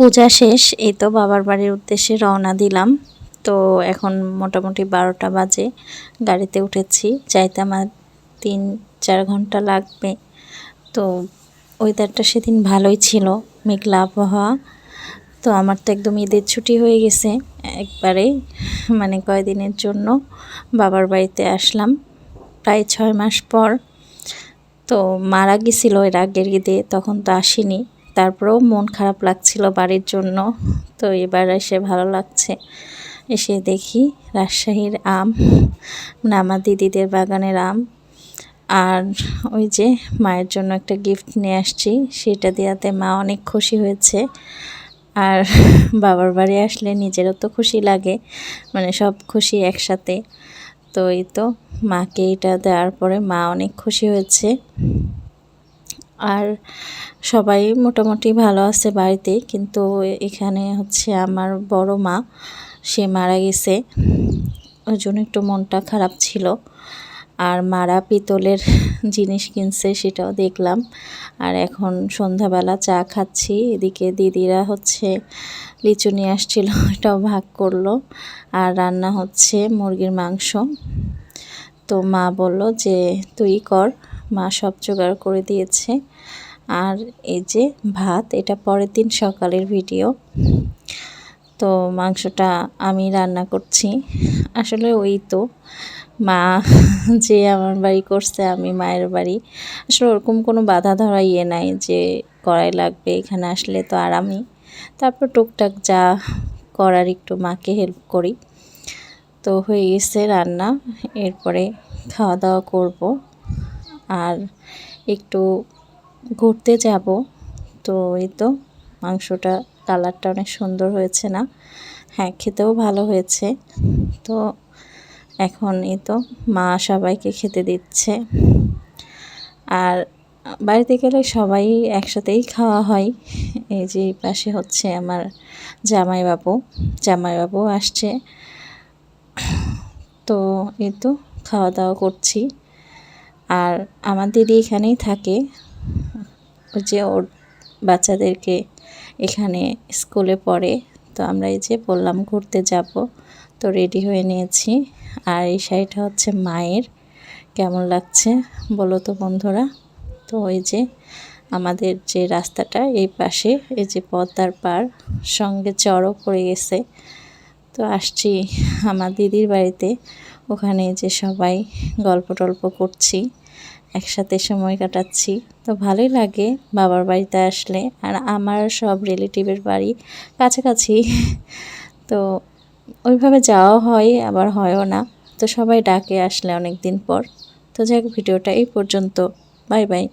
পূজা শেষ, এই তো বাবার বাড়ির উদ্দেশ্যে রওনা দিলাম। তো এখন মোটামুটি 12টা বাজে, গাড়িতে উঠেছি। যাইতে আমার 3-4 ঘন্টা লাগবে। তো ওয়েদারটা সেদিন ভালোই ছিল, মেঘলা আবহাওয়া। তো আমার তো একদম ঈদের ছুটি হয়ে গেছে একবারেই, মানে কয়দিনের জন্য বাবার বাড়িতে আসলাম প্রায় 6 মাস পর। তো মারা গেছিল এর আগের ঈদে, তখন তো আসিনি। তারপরেও মন খারাপ লাগছিল বাড়ির জন্য। তো এবার এসে ভালো লাগছে। এসে দেখি রাজশাহীর আম, মানে আমার দিদিদের বাগানের আম। আর ওই যে মায়ের জন্য একটা গিফট নিয়ে আসছি, সেটা দেওয়াতে মা অনেক খুশি হয়েছে। আর বাবার বাড়ি আসলে নিজেরও তো খুশি লাগে, মানে সব খুশি একসাথে। তো এই তো মাকে এটা দেওয়ার পরে মা অনেক খুশি হয়েছে। আর সবাই মোটামুটি ভালো আছে বাড়িতে, কিন্তু এখানে হচ্ছে আমার বড় মা, সে মারা গেছে, ওই জন্য একটু মনটা খারাপ ছিল। আর মারা পিতলের জিনিস কিনছে, সেটাও দেখলাম। আর এখন সন্ধ্যাবেলা চা খাচ্ছি, এদিকে দিদিরা হচ্ছে লিচু নিয়ে আসছিল, এটাও ভাগ করলো। আর রান্না হচ্ছে মুরগির মাংস। তো মা বলল যে তুই কর, মা সব জোগাড় করে দিয়েছে। আর এই যে ভাত, এটা পরের দিন সকালের ভিডিও। তো মাংসটা আমি রান্না করছি। আসলে ওই তো মা যে আমার বাড়ি করছে, আমি মায়ের বাড়ি। আসলে ওরকম কোনো বাধা ধরা নাই যে করাই লাগবে, এখানে আসলে তো আরামই। তারপর টুকটাক যা করার একটু মাকে হেল্প করি। তো হয়ে গেছে রান্না, এরপরে খাওয়া দাওয়া করব। আর একটু ঘুরতে যাব। তো এই তো মাংসটা কালারটা অনেক সুন্দর হয়েছে না? হ্যাঁ, খেতেও ভালো হয়েছে। তো এখন এই তো মা সবাইকে খেতে দিচ্ছে। আর বাড়িতে গেলে সবাই একসাথেই খাওয়া হয়। এই যে পাশে হচ্ছে আমার জামাইবাবু আসছে। তো এই তো খাওয়া দাওয়া করছি। আর আমার দিদি এখানেই থাকে, ওই যে ওর বাচ্চাদেরকে এখানে স্কুলে পড়ে। তো আমরা এই যে বললাম ঘুরতে যাব, তো রেডি হয়ে নিয়েছি। আর এই শাড়িটা হচ্ছে মায়ের, কেমন লাগছে বলো তো বন্ধুরা। তো এই যে আমাদের যে রাস্তাটা, এই পাশে এই যে পদ্মার পার, সঙ্গে চড়ও পড়ে গেছে। তো আসছি আমার দিদির বাড়িতে, ওখানে যে সবাই গল্প টল্প করছি, একসাথে সময় কাটাচ্ছি। তো ভালোই লাগে বাবার বাড়িতে আসলে। আর আমার সব রিলেটিভের বাড়ি কাছাকাছি, তো ওইভাবে যাওয়া হয়, আবার হয়ও না। তো সবাই ডাকে আসলে অনেক দিন পর। তো যাক, ভিডিওটা এই পর্যন্ত। Bye bye.